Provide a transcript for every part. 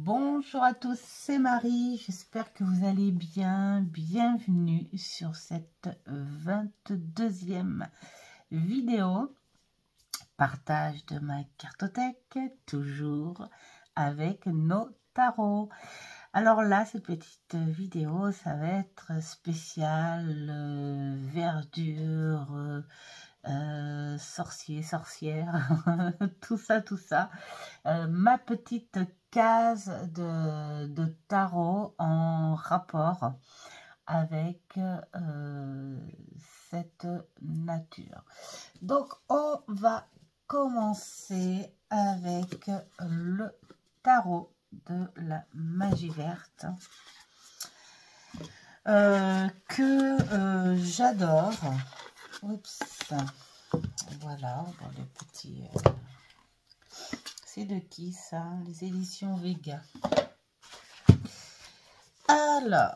Bonjour à tous, c'est Marie, j'espère que vous allez bien. Bienvenue sur cette 22e vidéo. Partage de ma cartothèque, toujours avec nos tarots. Alors là, cette petite vidéo, ça va être spécial, verdure, sorcier, sorcière, tout ça. Ma petite case de tarot en rapport avec cette nature. Donc, on va commencer avec le tarot de la magie verte que j'adore. Oups, voilà, dans les petits... c'est de qui ça? Les éditions Vega. Alors,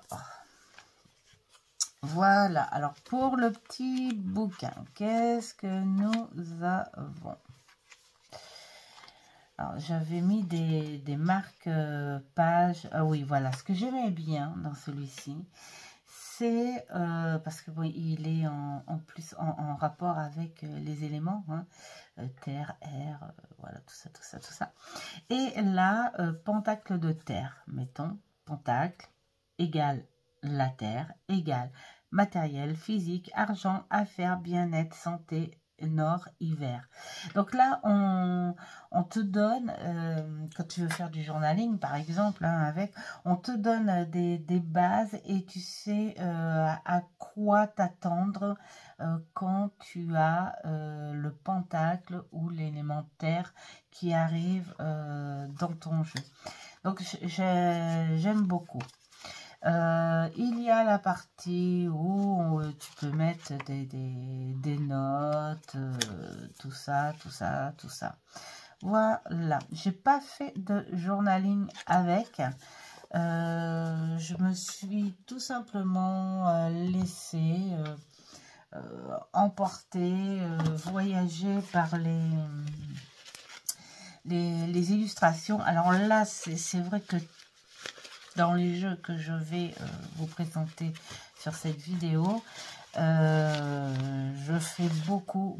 voilà. Alors, pour le petit bouquin, qu'est-ce que nous avons? Alors, j'avais mis des marques pages. Ah oui, voilà. Ce que j'aimais bien dans celui-ci, c'est parce que bon, il est en plus en rapport avec les éléments, hein, terre, air, voilà, tout ça. Et là, pentacle de terre, mettons, pentacle égale la terre, égale matériel, physique, argent, affaires, bien-être, santé, nord, hiver. Donc là, on te donne, quand tu veux faire du journaling, par exemple, hein, on te donne des bases et tu sais à quoi t'attendre quand tu as le pentacle ou l'élément terre qui arrive dans ton jeu. Donc, j'aime beaucoup. Il y a la partie où tu peux mettre des notes, tout ça. Voilà, j'ai pas fait de journaling avec. Je me suis tout simplement laissée emporter, voyager par les illustrations. Alors là, c'est vrai que dans les jeux que je vais vous présenter sur cette vidéo, je fais beaucoup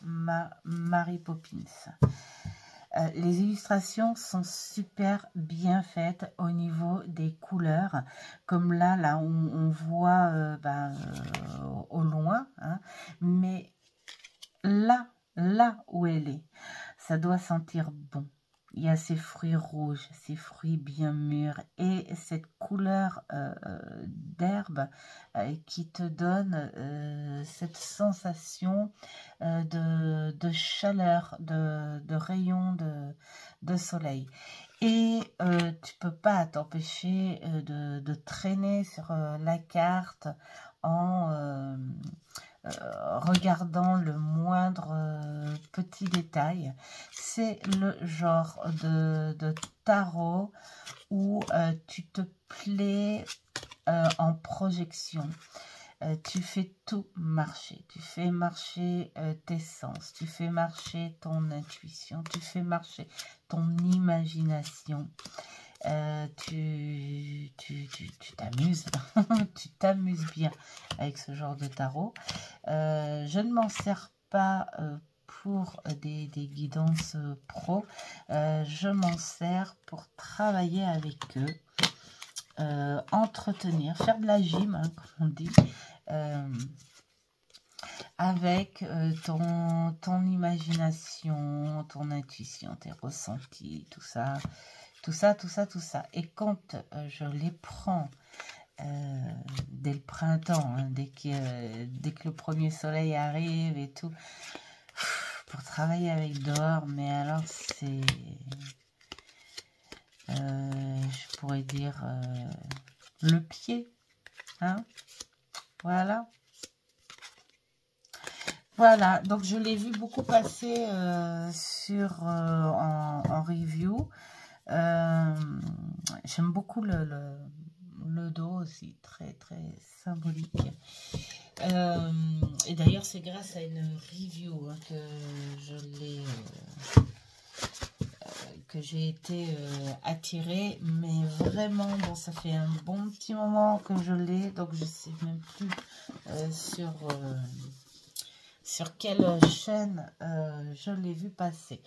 ma Mary Poppins. Les illustrations sont super bien faites au niveau des couleurs, comme là on voit au loin, hein, mais là où elle est, ça doit sentir bon. Il y a ces fruits rouges, ces fruits bien mûrs et cette couleur d'herbe qui te donne cette sensation de chaleur, de rayon de soleil. Et tu peux pas t'empêcher de traîner sur la carte en... regardant le moindre petit détail. C'est le genre de tarot où tu te plais en projection. Tu fais tout marcher. Tu fais marcher tes sens. Tu fais marcher ton intuition. Tu fais marcher ton imagination. Tu t'amuses. Tu t'amuses bien avec ce genre de tarot. Je ne m'en sers pas pour des guidances pro. Je m'en sers pour travailler avec eux, entretenir, faire de la gym, hein, comme on dit, avec ton imagination, ton intuition, tes ressentis, tout ça. Et quand je les prends dès le printemps, hein, dès que le premier soleil arrive et tout, pour travailler avec dehors, mais alors c'est, je pourrais dire, le pied, hein, voilà. Voilà, donc je l'ai vu beaucoup passer en review. J'aime beaucoup le dos aussi, très symbolique. Et d'ailleurs, c'est grâce à une review hein, que je l'ai que j'ai été attirée, mais vraiment, bon, ça fait un bon petit moment que je l'ai, donc je sais même plus sur quelle chaîne je l'ai vu passer.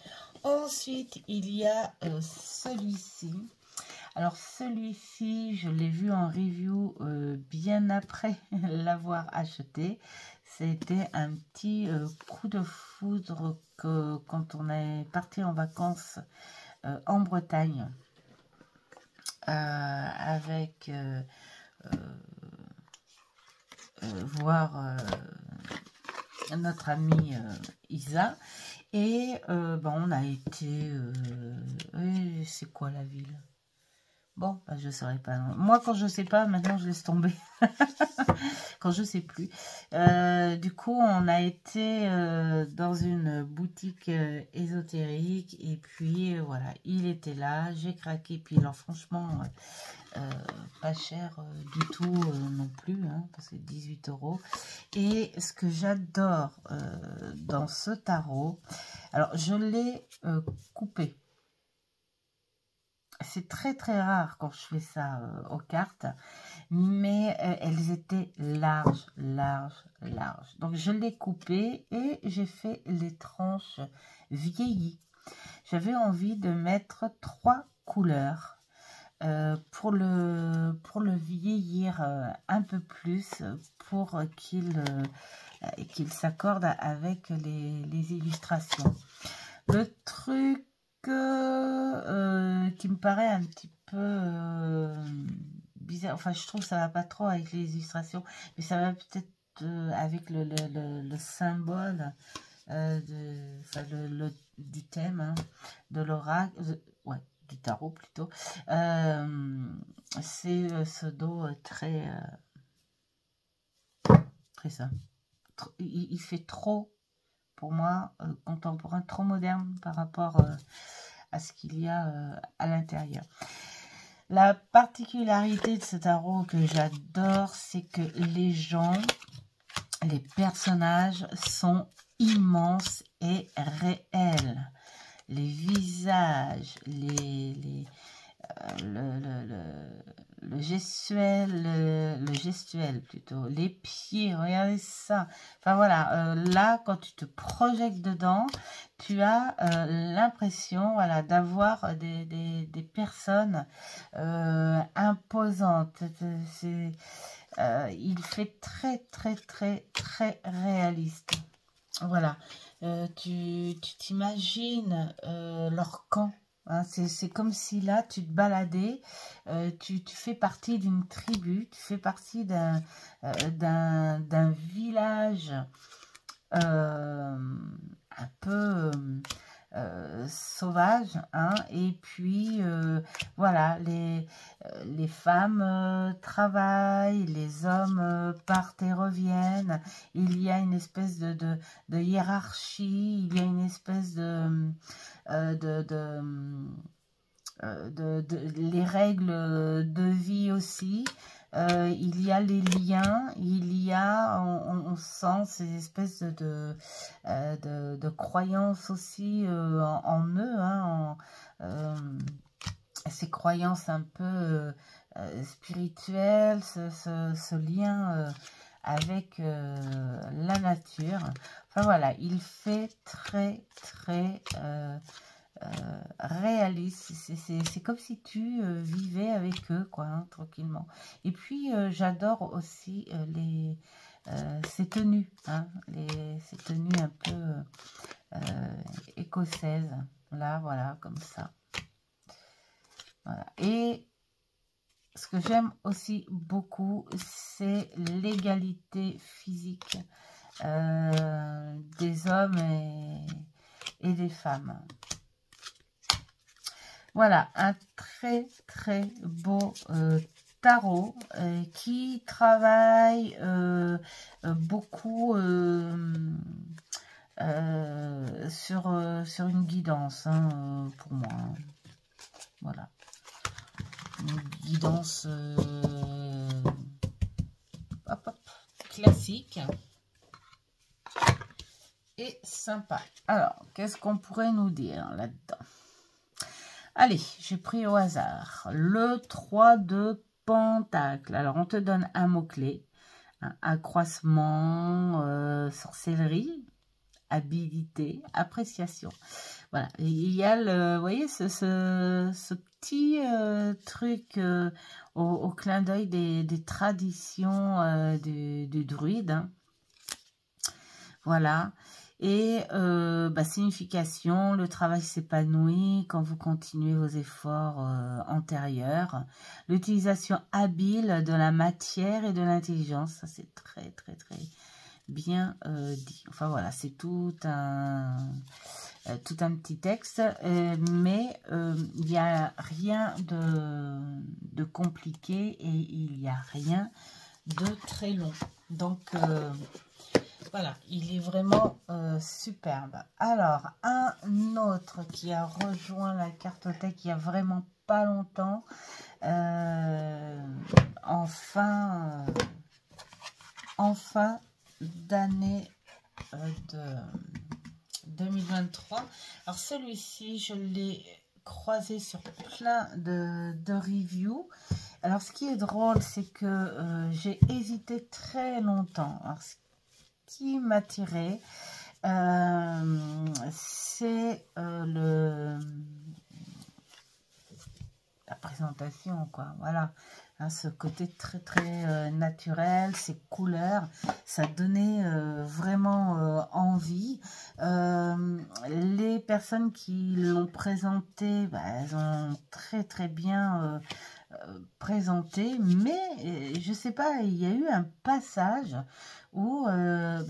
Ensuite, il y a celui-ci. Alors, celui-ci, je l'ai vu en review bien après l'avoir acheté. C'était un petit coup de foudre que quand on est parti en vacances en Bretagne avec voir notre amie Isa. Et ben, on a été... c'est quoi la ville? Bon, bah, je ne saurais pas. Non. Moi, quand je ne sais pas, maintenant, je laisse tomber. Quand je ne sais plus. Du coup, on a été dans une boutique ésotérique. Et puis, voilà, il était là. J'ai craqué. Puis, alors, franchement, pas cher du tout non plus. Hein, parce que 18 €. Et ce que j'adore dans ce tarot... Alors, je l'ai coupé. C'est très très rare quand je fais ça aux cartes, mais elles étaient larges. Donc je l'ai coupé et j'ai fait les tranches vieillies. J'avais envie de mettre 3 couleurs pour le vieillir un peu plus, pour qu'il s'accorde avec les illustrations. Le truc qui me paraît un petit peu bizarre, enfin je trouve que ça va pas trop avec les illustrations, mais ça va peut-être avec le symbole du thème, hein, de l'oracle, ouais, du tarot plutôt. C'est ce dos très ça. Il fait trop, pour moi, contemporain, trop moderne par rapport à ce qu'il y a à l'intérieur. La particularité de ce tarot que j'adore, c'est que les gens, les personnages sont immenses et réels. Les visages, le gestuel plutôt, les pieds, regardez ça. Enfin voilà, là quand tu te projettes dedans, tu as l'impression, voilà, d'avoir des personnes imposantes. Il fait très réaliste. Voilà, tu t'imagines leur camp. Hein, c'est comme si là, tu te baladais, tu fais partie d'une tribu, tu fais partie d'un village un peu sauvage, hein, et puis voilà, les femmes travaillent, les hommes partent et reviennent, il y a une espèce de hiérarchie, il y a une espèce les règles de vie aussi. Il y a les liens, il y a, on sent ces espèces de croyances aussi en eux, hein, ces croyances un peu spirituelles, ce lien avec la nature. Enfin voilà, il fait très réaliste. C'est comme si tu vivais avec eux, quoi, hein, tranquillement. Et puis j'adore aussi ces tenues, hein, ces tenues un peu écossaises, là, voilà, comme ça. Voilà. Et ce que j'aime aussi beaucoup, c'est l'égalité physique des hommes et des femmes. Voilà, un très beau tarot qui travaille beaucoup sur une guidance, hein, pour moi. Hein. Voilà. Une guidance classique et sympa. Alors, qu'est-ce qu'on pourrait nous dire là-dedans? Allez, j'ai pris au hasard le 3 de Pentacle. Alors, on te donne un mot-clé. Accroissement, sorcellerie, habilité, appréciation. Voilà, il y a le, vous voyez, ce petit truc au clin d'œil des traditions du druide. Hein. Voilà. Et signification, le travail s'épanouit quand vous continuez vos efforts antérieurs. L'utilisation habile de la matière et de l'intelligence, ça c'est très très très bien dit. Enfin voilà, c'est tout un petit texte, mais il n'y a rien de compliqué et il n'y a rien de très long. Donc voilà, il est vraiment superbe. Alors, un autre qui a rejoint la cartothèque il n'y a vraiment pas longtemps, enfin d'année de 2023. Alors celui-ci, je l'ai croisé sur plein de reviews. Alors ce qui est drôle, c'est que j'ai hésité très longtemps. Alors, ce qui m'attirait, c'est la présentation, quoi. Voilà. Hein, ce côté très très naturel, ces couleurs, ça donnait vraiment envie. Les personnes qui l'ont présenté, elles ont très très bien présenté, mais je sais pas, il y a eu un passage où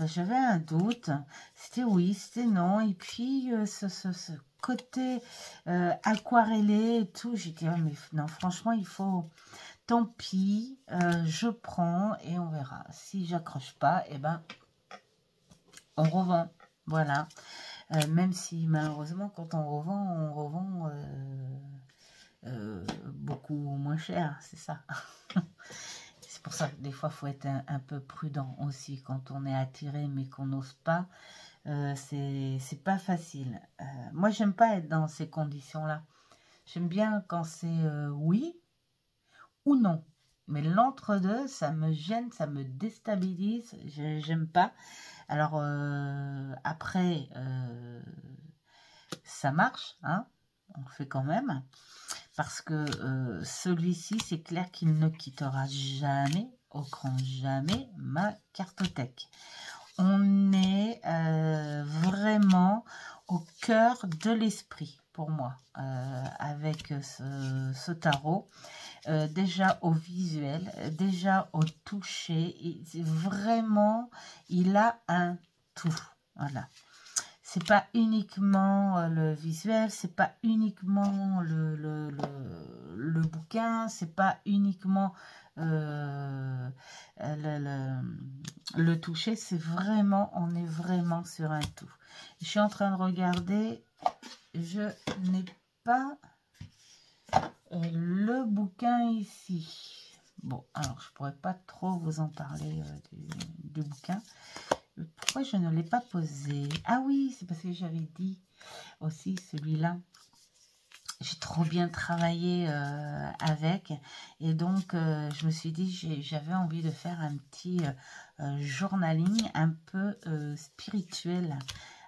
j'avais un doute, c'était oui, c'était non, et puis ce côté aquarellé et tout, j'ai dit, oh, mais non, franchement, il faut... Tant pis, je prends et on verra. Si j'accroche pas, eh ben, on revend. Voilà. Même si malheureusement, quand on revend beaucoup moins cher, c'est ça. C'est pour ça que des fois, il faut être un peu prudent aussi quand on est attiré mais qu'on n'ose pas. C'est pas facile. Moi, j'aime pas être dans ces conditions-là. J'aime bien quand c'est oui ou non. Mais l'entre-deux, ça me gêne, ça me déstabilise, j'aime pas. Alors, après, ça marche, hein, on le fait quand même. Parce que celui-ci, c'est clair qu'il ne quittera jamais, au grand jamais, ma cartothèque. On est vraiment au cœur de l'esprit, pour moi, avec ce tarot. Déjà au visuel, déjà au toucher, et vraiment, il a un tout. Voilà. C'est pas uniquement le visuel, c'est pas uniquement le bouquin, c'est pas uniquement le toucher, c'est vraiment, on est vraiment sur un tout. Je suis en train de regarder, je n'ai pas le bouquin ici. Bon, alors je pourrais pas trop vous en parler du bouquin. Pourquoi je ne l'ai pas posé? Ah oui, c'est parce que j'avais dit aussi celui-là. J'ai trop bien travaillé avec. Et donc, je me suis dit, j'avais envie de faire un petit journaling un peu spirituel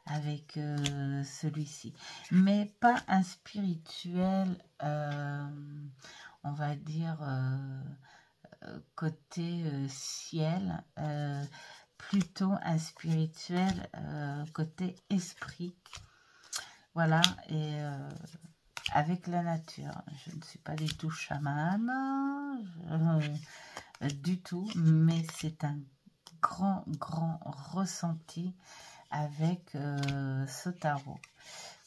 avec celui-ci. Mais pas un spirituel, on va dire, côté ciel, plutôt un spirituel côté esprit. Voilà, et avec la nature. Je ne suis pas du tout chamane, du tout, mais c'est un grand ressenti avec ce tarot.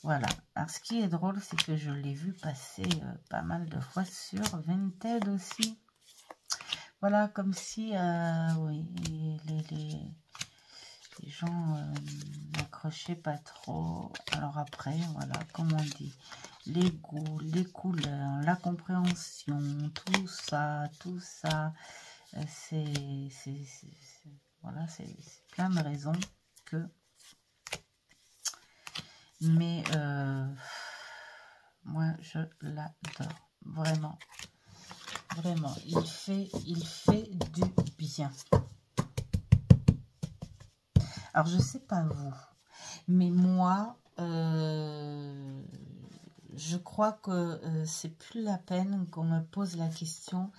Voilà. Alors, ce qui est drôle, c'est que je l'ai vu passer pas mal de fois sur Vinted aussi. Voilà, comme si, oui, les gens n'accrochaient pas trop. Alors après, voilà, comme on dit, les goûts, les couleurs, la compréhension, tout ça, c'est voilà, c'est plein de raisons que... Mais Moi, je l'adore. Vraiment. Vraiment. Il fait du bien. Alors, je sais pas vous, mais moi, je crois que c'est plus la peine qu'on me pose la question,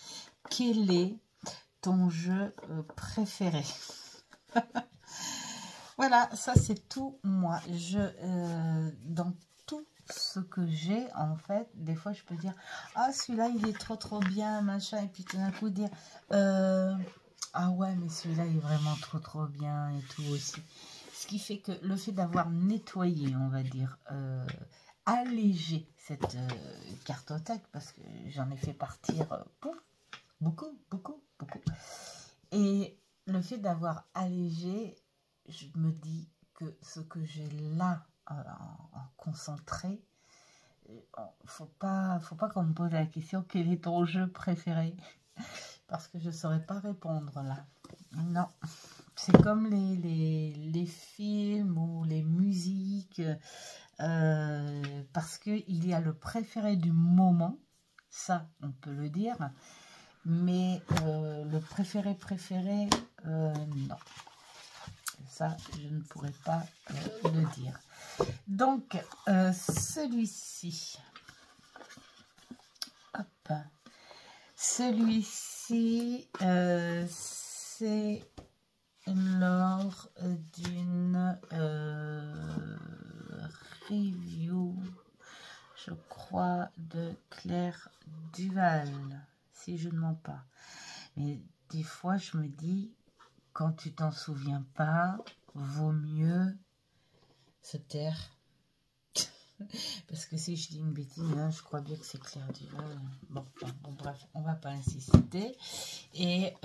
quel est ton jeu préféré? Voilà, ça c'est tout moi. Dans tout ce que j'ai, en fait, des fois je peux dire, ah celui-là il est trop bien, machin, et puis tout d'un coup dire, ah ouais mais celui-là il est vraiment trop bien et tout aussi. Ce qui fait que le fait d'avoir nettoyé, on va dire, allégé cette cartothèque, parce que j'en ai fait partir beaucoup. Et le fait d'avoir allégé, je me dis que ce que j'ai là en concentré, faut pas qu'on me pose la question quel est ton jeu préféré, parce que je saurais pas répondre là. Non, c'est comme les films ou les musiques, parce qu'il y a le préféré du moment, ça on peut le dire, mais le préféré, non. Ça, je ne pourrais pas le dire. Donc, celui-ci. Hop. Celui-ci, c'est lors d'une review, je crois, de Claire Duval, si je ne mens pas. Mais des fois, je me dis, quand tu t'en souviens pas, vaut mieux se taire. Parce que si je dis une bêtise, hein, je crois bien que c'est Claire Duval. Bon, bref, on va pas insister. Et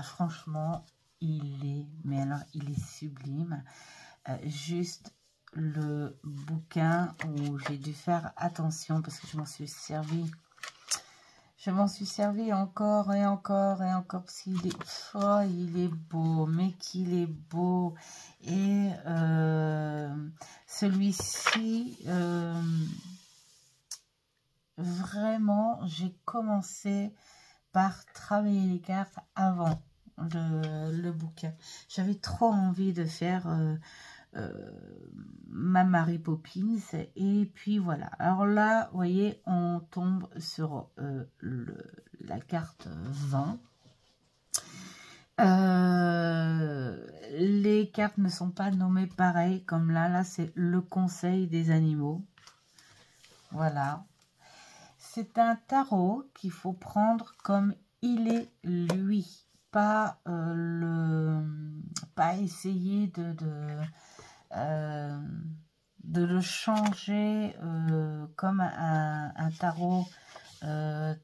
franchement, mais alors, il est sublime. Juste le bouquin où j'ai dû faire attention parce que je m'en suis servi. Je m'en suis servi encore et encore parce qu'il est, oh, il est beau, mais qu'il est beau. Et celui-ci, vraiment, j'ai commencé par travailler les cartes avant le bouquin. J'avais trop envie de faire ma Mary Poppins, et puis voilà. Alors là, vous voyez, on tombe sur la carte 20. Les cartes ne sont pas nommées pareil, comme là c'est le conseil des animaux. Voilà. C'est un tarot qu'il faut prendre comme il est lui, pas pas essayer de le changer comme un tarot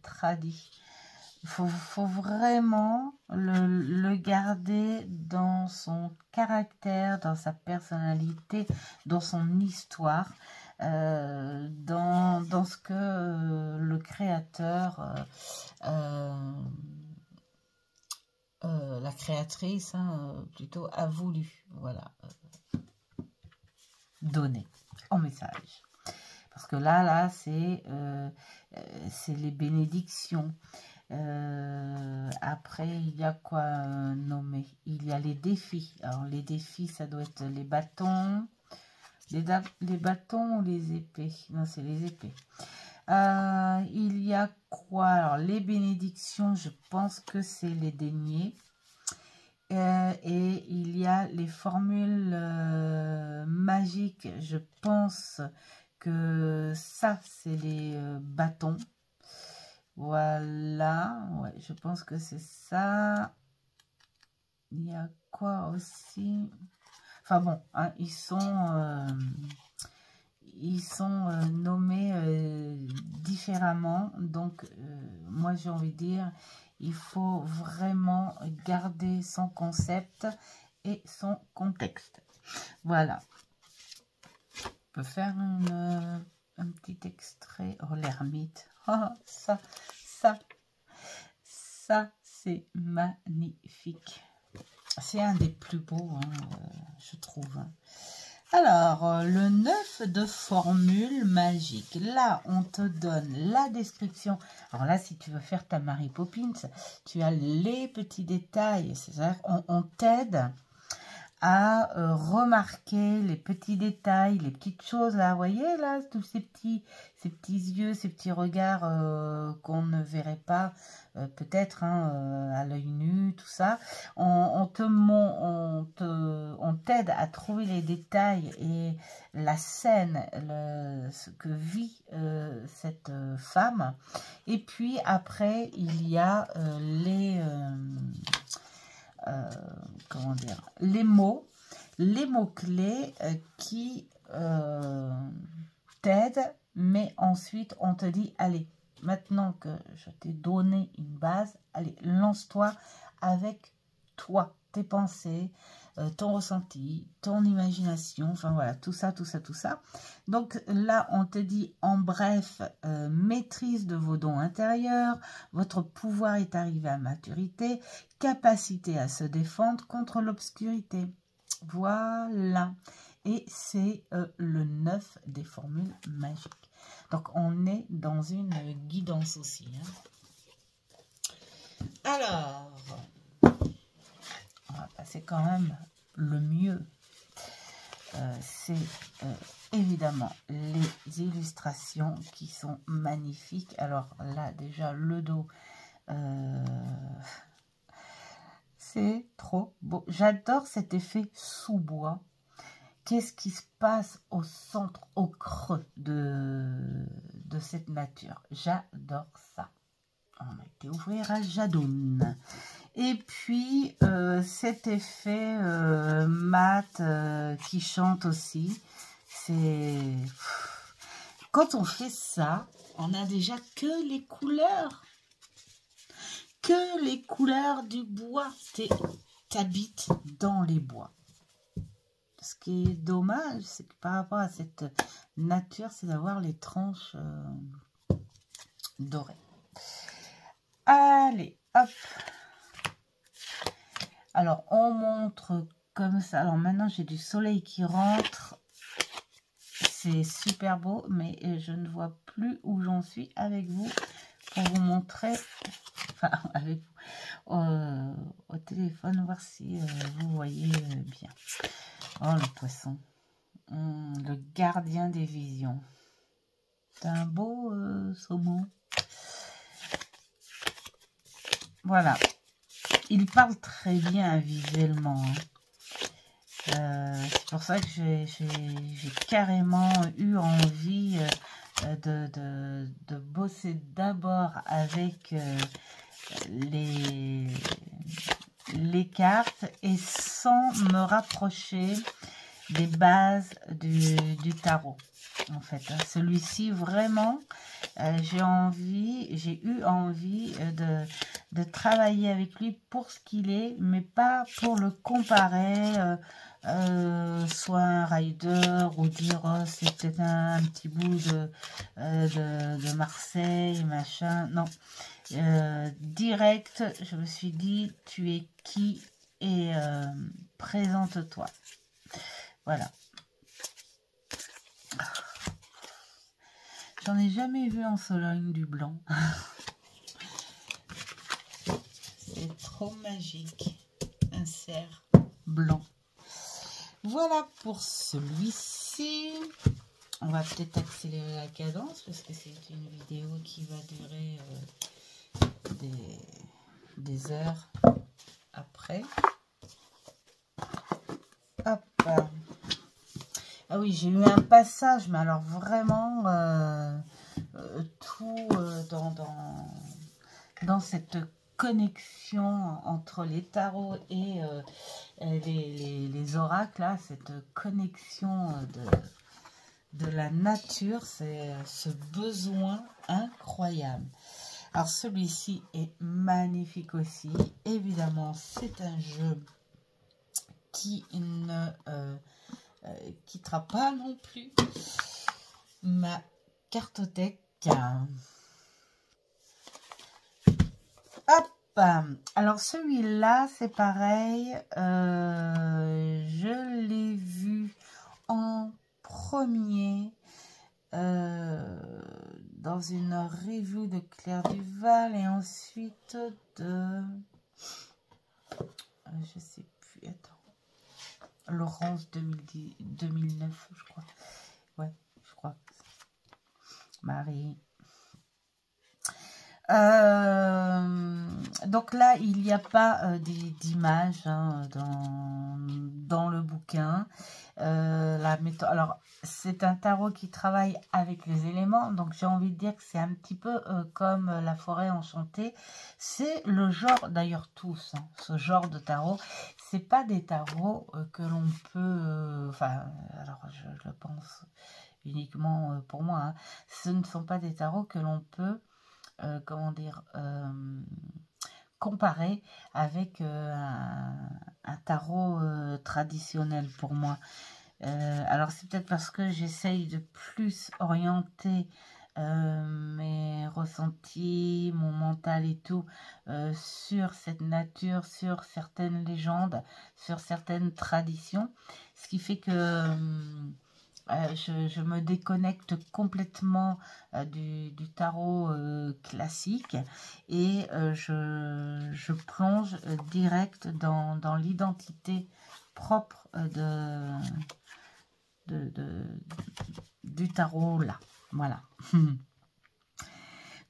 tradit. Il faut vraiment le garder dans son caractère, dans sa personnalité, dans son histoire, dans ce que le créateur, la créatrice, hein, plutôt, a voulu, voilà, donner en message. Parce que là c'est les bénédictions. Après, il y a quoi nommer? Il y a les défis. Alors, les défis, ça doit être les bâtons. Les bâtons ou les épées? Non, c'est les épées. Il y a quoi? Alors, les bénédictions, je pense que c'est les deniers. Et il y a les formules magiques. Je pense que ça, c'est les bâtons. Voilà, ouais, je pense que c'est ça. Il y a quoi aussi? Enfin bon, hein, ils sont nommés différemment. Donc, moi j'ai envie de dire, il faut vraiment garder son concept et son contexte. Voilà. On peut faire un petit extrait. Oh, l'ermite. Oh, ça, c'est magnifique. C'est un des plus beaux, hein, je trouve. Alors, le 9 de formule magique. Là, on te donne la description. Alors là, si tu veux faire ta Mary Poppins, tu as les petits détails. C'est-à-dire, on t'aide à remarquer les petits détails, les petites choses là. Vous voyez là, tous ces petits yeux, ces petits regards qu'on ne verrait pas peut-être à l'œil nu, tout ça. On t'aide à trouver les détails et la scène, ce que vit cette femme. Et puis après, il y a comment dire, les mots clés qui t'aident, mais ensuite on te dit, allez, maintenant que je t'ai donné une base, allez, lance-toi avec toi, tes pensées, ton ressenti, ton imagination, enfin voilà, tout ça. Donc là, on te dit en bref, maîtrise de vos dons intérieurs, votre pouvoir est arrivé à maturité, capacité à se défendre contre l'obscurité. Voilà. Et c'est le 9 des formules magiques. Donc on est dans une guidance aussi. Alors, on va passer quand même le mieux. C'est évidemment les illustrations qui sont magnifiques. Alors là, déjà, le dos, c'est trop beau. J'adore cet effet sous-bois. Qu'est-ce qui se passe au centre, au creux de cette nature? J'adore ça. On a été ouvrir à Jadoun. Et puis, cet effet mat qui chante aussi. C'est... Quand on fait ça, on a déjà que les couleurs. Que les couleurs du bois. T'habites dans les bois. Ce qui est dommage, c'est que par rapport à cette nature, c'est d'avoir les tranches dorées. Allez, hop. Alors, on montre comme ça. Alors, maintenant, j'ai du soleil qui rentre. C'est super beau, mais je ne vois plus où j'en suis avec vous pour vous montrer, enfin, avec vous, au téléphone, voir si vous voyez bien. Oh, le poisson. Le gardien des visions. C'est un beau saumon. Voilà. Il parle très bien visuellement. C'est pour ça que j'ai carrément eu envie de bosser d'abord avec les cartes et sans me rapprocher des bases du tarot. En fait, celui-ci vraiment, j'ai eu envie de travailler avec lui pour ce qu'il est, mais pas pour le comparer soit un rider ou dire oh, c'est peut-être un petit bout de Marseille, machin. Non, direct, je me suis dit tu es qui et présente-toi. Voilà. J'en ai jamais vu en Sologne du blanc. C'est trop magique. Un cerf blanc. Voilà pour celui-ci. On va peut-être accélérer la cadence parce que c'est une vidéo qui va durer des heures après. Hop. Ah oui, j'ai eu un passage, mais alors vraiment tout dans cette connexion entre les tarots et les oracles, là, cette connexion de la nature, c'est ce besoin incroyable. Alors celui-ci est magnifique aussi. Évidemment, c'est un jeu qui ne quittera pas non plus ma cartothèque. Hop, alors celui-là c'est pareil, je l'ai vu en premier dans une review de Claire Duval et ensuite de... je sais plus, attends. Laurence 2009, je crois. Ouais, je crois. Marie. Donc là, il n'y a pas d'image hein, dans le bouquin. La méthode, alors, c'est un tarot qui travaille avec les éléments. Donc, j'ai envie de dire que c'est un petit peu comme la forêt enchantée. C'est le genre, d'ailleurs tous, hein, ce genre de tarot. C'est pas des tarots que l'on peut... enfin, alors, je le pense uniquement pour moi. Hein, ce ne sont pas des tarots que l'on peut... comment dire, comparer avec un tarot traditionnel pour moi. Alors c'est peut-être parce que j'essaye de plus orienter mes ressentis, mon mental et tout sur cette nature, sur certaines légendes, sur certaines traditions, ce qui fait que je me déconnecte complètement du tarot classique et je plonge direct dans l'identité propre du tarot là. Voilà.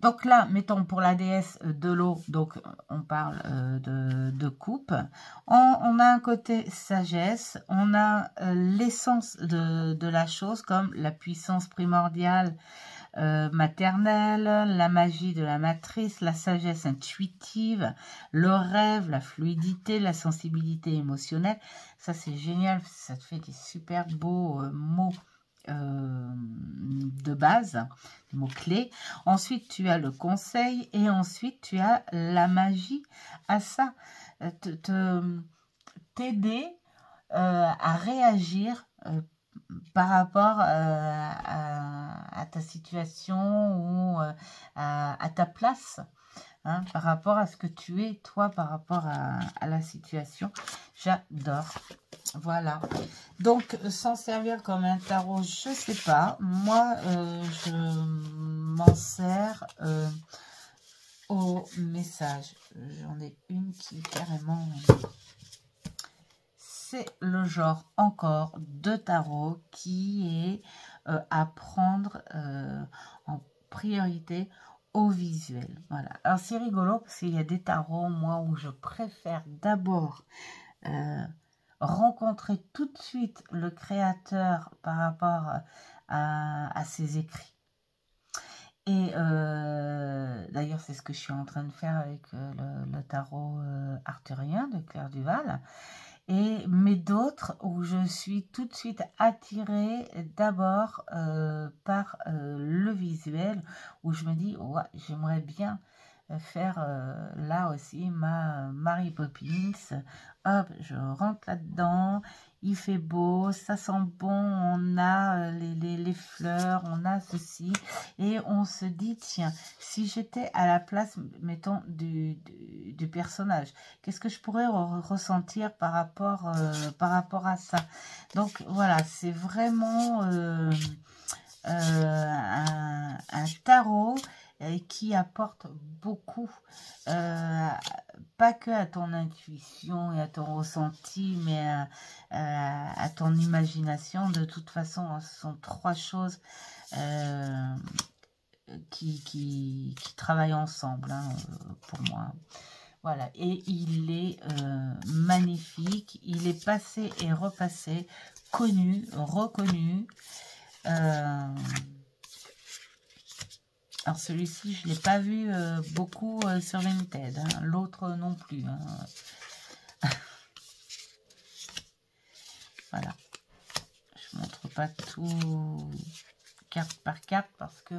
Donc là, mettons pour la déesse de l'eau, donc on parle de coupe. On a un côté sagesse, on a l'essence de la chose comme la puissance primordiale maternelle, la magie de la matrice, la sagesse intuitive, le rêve, la fluidité, la sensibilité émotionnelle. Ça c'est génial, ça te fait des super beaux mots. De base, des mots-clés. Ensuite, tu as le conseil et ensuite, tu as la magie à ça. T'aider à réagir par rapport à ta situation ou à ta place. Hein, par rapport à ce que tu es, toi, par rapport à la situation. J'adore. Voilà. Donc, s'en servir comme un tarot, je sais pas. Moi, je m'en sers au message. J'en ai une qui carrément... C'est le genre encore de tarot qui est à prendre en priorité au visuel. Voilà. Alors c'est rigolo parce qu'il y a des tarots, moi, où je préfère d'abord rencontrer tout de suite le créateur par rapport à ses écrits. Et d'ailleurs, c'est ce que je suis en train de faire avec le tarot arthurien de Claire Duval. Mais d'autres où je suis tout de suite attirée d'abord par le visuel, où je me dis, ouais, j'aimerais bien faire là aussi ma Mary Poppins. Hop, je rentre là-dedans, il fait beau, ça sent bon, on a les fleurs, on a ceci, et on se dit, tiens, si j'étais à la place, mettons, du personnage, qu'est-ce que je pourrais ressentir par rapport à ça? Donc voilà, c'est vraiment un tarot qui apporte beaucoup, pas que à ton intuition et à ton ressenti, mais à ton imagination. De toute façon, ce sont trois choses qui travaillent ensemble, hein, pour moi. Voilà, et il est magnifique, il est passé et repassé, connu, reconnu. Alors celui-ci, je ne l'ai pas vu beaucoup sur Vinted, hein. L'autre non plus. Hein. Voilà. Je ne montre pas tout carte par carte parce que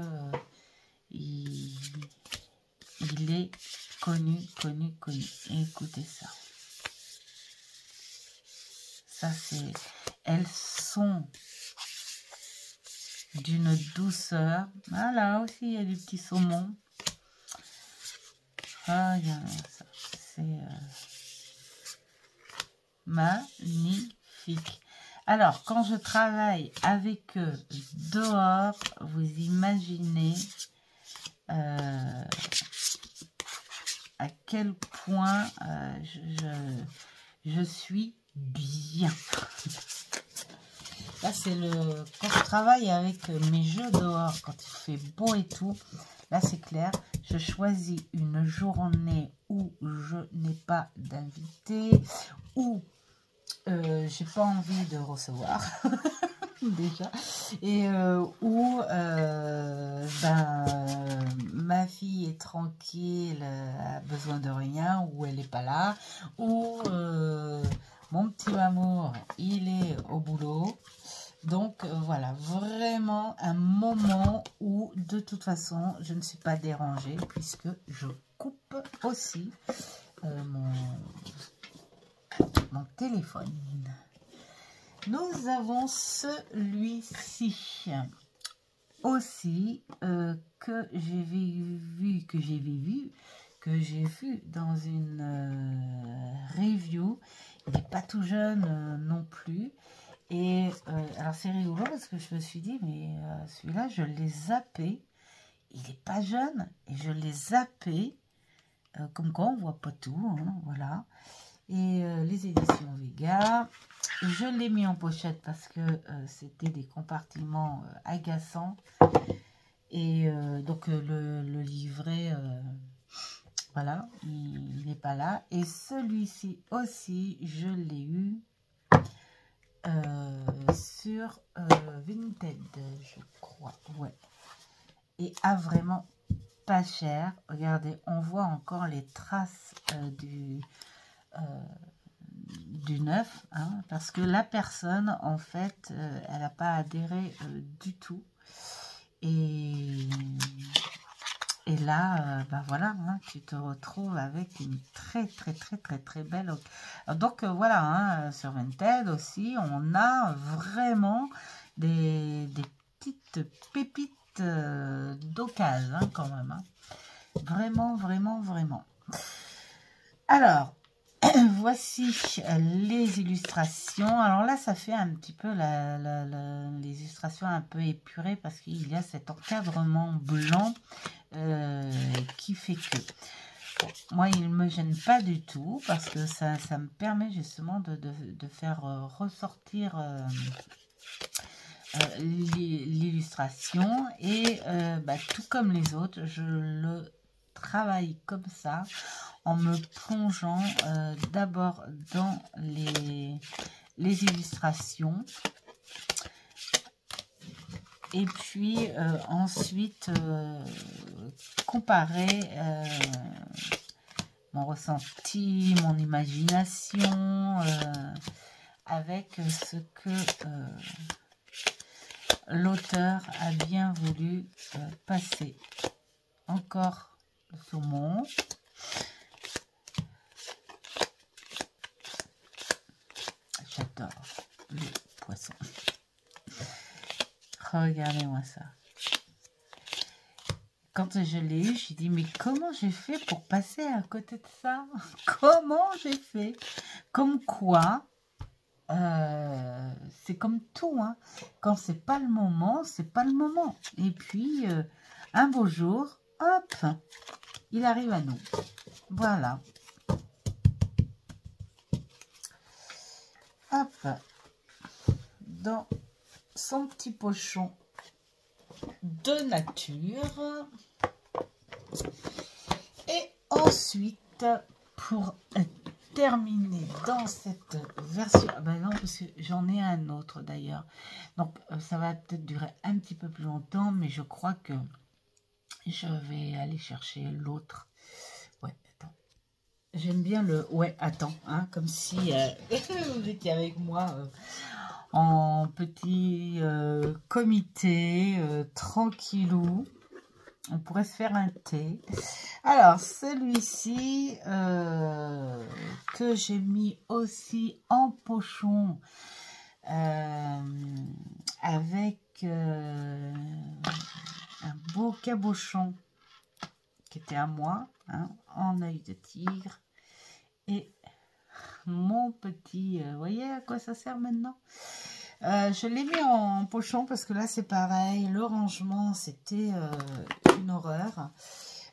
il est connu. Écoutez ça. Ça c'est... Elles sont... d'une douceur. Voilà, aussi il y a du petit saumon. Ah, ça, c'est magnifique. Alors, quand je travaille avec eux dehors, vous imaginez à quel point je suis bien. Là, c'est quand je travaille avec mes jeux dehors, quand il fait beau et tout, là, c'est clair. Je choisis une journée où je n'ai pas d'invité, où j'ai pas envie de recevoir, déjà, et où ma fille est tranquille, a besoin de rien, où elle n'est pas là, où mon petit amour, il est au boulot. Donc voilà, vraiment un moment où de toute façon je ne suis pas dérangée puisque je coupe aussi mon téléphone. Nous avons celui-ci aussi que j'ai vu dans une review. Il n'est pas tout jeune non plus. Et alors c'est rigolo parce que je me suis dit, mais celui-là, je l'ai zappé. Il n'est pas jeune et je l'ai zappé. Comme quoi, on voit pas tout. Hein, voilà. Et les éditions Vega. Je l'ai mis en pochette parce que c'était des compartiments agaçants. Et donc le livret, voilà, il n'est pas là. Et celui-ci aussi, je l'ai eu. Sur Vinted, je crois, ouais, et vraiment pas cher. Regardez, on voit encore les traces du neuf, hein, parce que la personne, en fait, elle n'a pas adhéré du tout. Et là, voilà, hein, tu te retrouves avec une très belle. Donc voilà, hein, sur Vinted aussi, on a vraiment des petites pépites d'occasion, hein, quand même. Hein. Vraiment. Alors, voici les illustrations. Alors là, ça fait un petit peu les illustrations un peu épurées parce qu'il y a cet encadrement blanc qui fait que bon, moi il ne me gêne pas du tout parce que ça me permet justement de faire ressortir l'illustration et tout comme les autres, je le travaille comme ça en me plongeant d'abord dans les illustrations. Et puis ensuite comparer mon ressenti, mon imagination avec ce que l'auteur a bien voulu passer. Encore le saumon. J'adore les poissons. Regardez-moi ça. Quand je l'ai eu, j'ai dit, mais comment j'ai fait pour passer à côté de ça? Comment j'ai fait? Comme quoi, c'est comme tout, hein. Quand c'est pas le moment, c'est pas le moment. Et puis, un beau jour, hop, il arrive à nous. Voilà. Hop, dans son petit pochon de nature. Et ensuite, pour terminer dans cette version, non, parce que j'en ai un autre d'ailleurs, donc ça va peut-être durer un petit peu plus longtemps, mais je crois que je vais aller chercher l'autre. Ouais, attends, j'aime bien le ouais, attends, hein, comme si vous étiez avec moi en petit comité, tranquillou. On pourrait se faire un thé. Alors, celui-ci que j'ai mis aussi en pochon avec un beau cabochon qui était à moi, hein, en œil de tigre. Et mon petit... vous voyez à quoi ça sert maintenant? Je l'ai mis en pochon parce que là c'est pareil, le rangement c'était une horreur.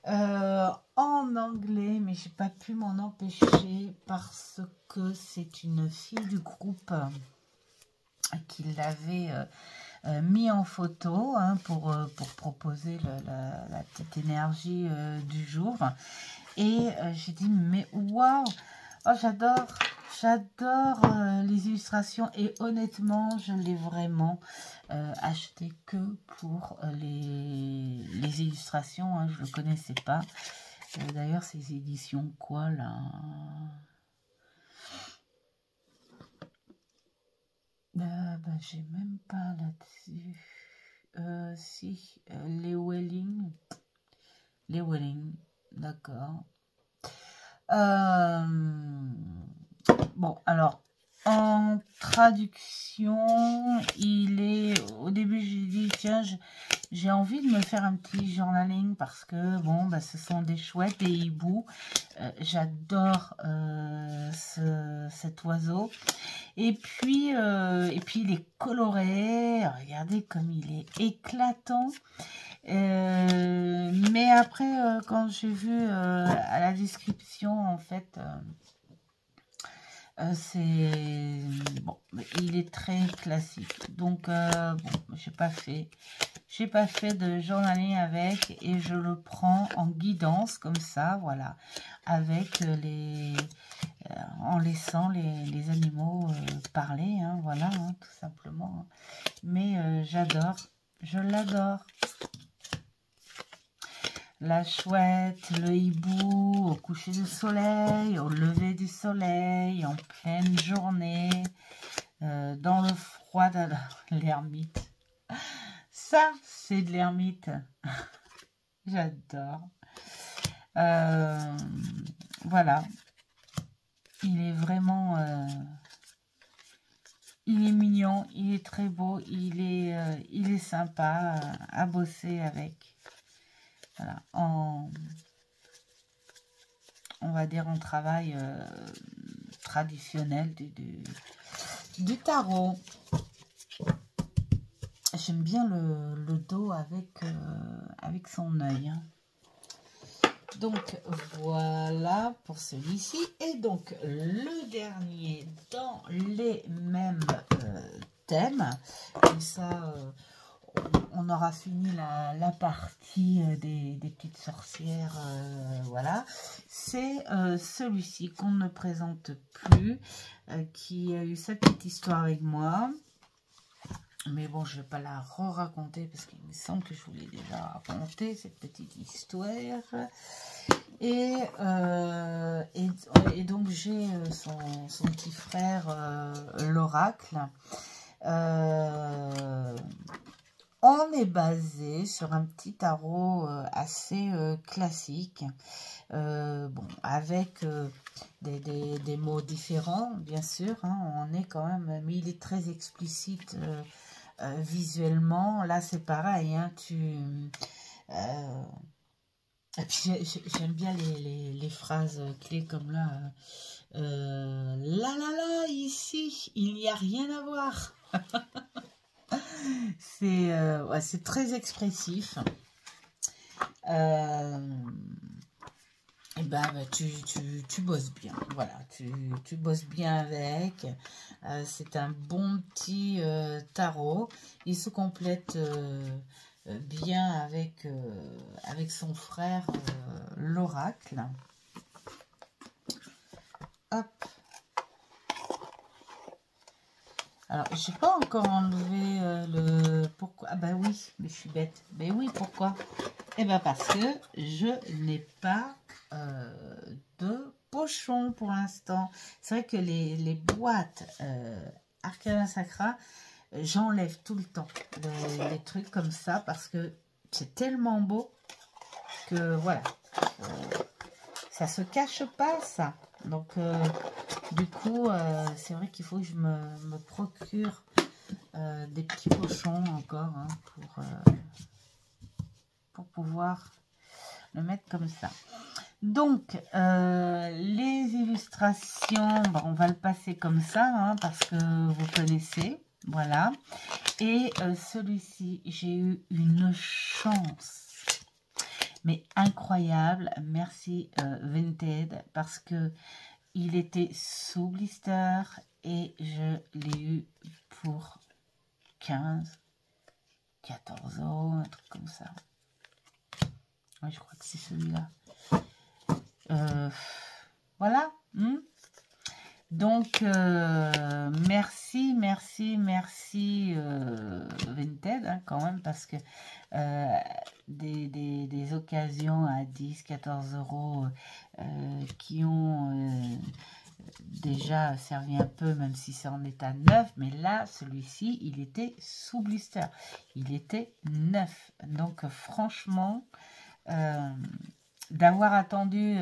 En anglais, mais j'ai pas pu m'en empêcher parce que c'est une fille du groupe qui l'avait mis en photo hein, pour proposer la petite énergie du jour. Et j'ai dit mais waouh, oh, j'adore les illustrations et honnêtement je l'ai vraiment acheté que pour les illustrations, hein, je ne le connaissais pas. D'ailleurs ces éditions quoi là, bah, j'ai même pas là-dessus. Si, les Welling, d'accord. Bon, alors, en traduction, il est... Au début, j'ai dit, tiens, j'ai envie de me faire un petit journaling parce que, bon, bah, ce sont des chouettes, des hiboux. J'adore cet oiseau. Et puis, il est coloré. Regardez comme il est éclatant. Mais après, quand j'ai vu à la description, en fait, c'est bon, il est très classique. Donc, bon, j'ai pas fait de journaling avec et je le prends en guidance comme ça, voilà, avec en laissant les animaux parler, hein, voilà, hein, tout simplement. Mais j'adore, je l'adore. La chouette, le hibou, au coucher du soleil, au lever du soleil, en pleine journée, dans le froid de l'ermite. Ça, c'est de l'ermite. J'adore. Voilà. Il est vraiment... il est mignon, il est très beau, il est sympa à bosser avec. Voilà, on va dire en travail traditionnel du tarot. J'aime bien le dos avec son œil. Hein. Donc voilà pour celui-ci. Et donc le dernier dans les mêmes thèmes. Comme ça... on aura fini la partie des petites sorcières, voilà. C'est celui-ci qu'on ne présente plus, qui a eu sa petite histoire avec moi. Mais bon, je ne vais pas la re-raconter parce qu'il me semble que je vous l'ai déjà raconté, cette petite histoire. Et donc, j'ai son petit frère, l'oracle. On est basé sur un petit tarot assez classique, bon, avec des mots différents, bien sûr, hein, on est quand même, mais il est très explicite visuellement. Là, c'est pareil, hein, et puis j'aime bien les phrases clés comme là, là, ici, il n'y a rien à voir. C'est très expressif. Et ben, tu bosses bien. Voilà, tu bosses bien avec. C'est un bon petit tarot. Il se complète bien avec son frère l'oracle. Hop. Alors, j'ai pas encore enlevé le... Pourquoi? Ah bah oui, mais je suis bête. Mais oui, pourquoi? Eh ben parce que je n'ai pas de pochon pour l'instant. C'est vrai que les boîtes Arcana Sacra, j'enlève tout le temps les trucs comme ça parce que c'est tellement beau que voilà. Ça se cache pas, ça. Donc, du coup, c'est vrai qu'il faut que je me procure des petits pochons encore hein, pour pouvoir le mettre comme ça. Donc, les illustrations, bah, on va le passer comme ça, hein, parce que vous connaissez. Voilà. Et celui-ci, j'ai eu une chance, mais incroyable. Merci Vinted, parce que il était sous blister et je l'ai eu pour 15, 14 €, un truc comme ça. Oui, je crois que c'est celui-là. Voilà. Donc, merci Vinted, hein, quand même, parce que des occasions à 10, 14 € qui ont déjà servi un peu, même si c'est en état neuf, mais là, celui-ci, il était sous blister. Il était neuf. Donc, franchement, d'avoir attendu...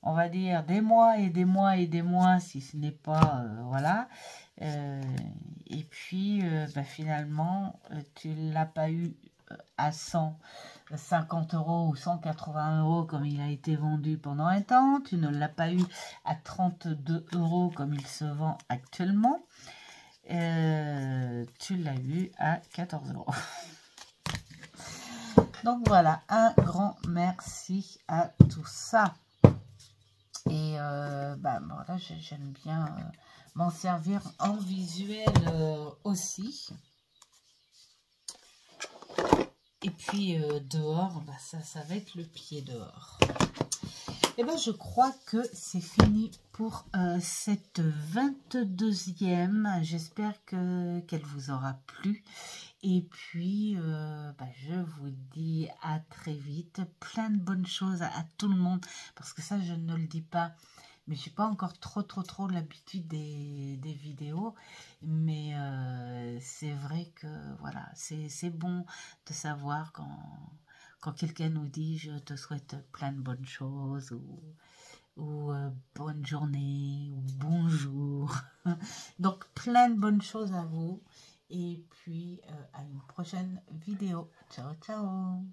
on va dire des mois et des mois et des mois, si ce n'est pas, voilà. Et puis, finalement, tu ne l'as pas eu à 150 € ou 180 € comme il a été vendu pendant un temps. Tu ne l'as pas eu à 32 € comme il se vend actuellement. Tu l'as eu à 14 €. Donc voilà, un grand merci à tout ça. Et voilà, j'aime bien m'en servir en visuel aussi. Et puis dehors, ça va être le pied dehors. Et je crois que c'est fini pour cette 22e. J'espère qu'elle vous aura plu. Et puis, je vous dis à très vite. Plein de bonnes choses à tout le monde. Parce que ça, je ne le dis pas. Mais je n'ai pas encore trop l'habitude des vidéos. Mais c'est vrai que, voilà, c'est bon de savoir quand quelqu'un nous dit « Je te souhaite plein de bonnes choses » ou bonne journée, ou bonjour. Donc, plein de bonnes choses à vous. Et puis, à une prochaine vidéo. Ciao, ciao.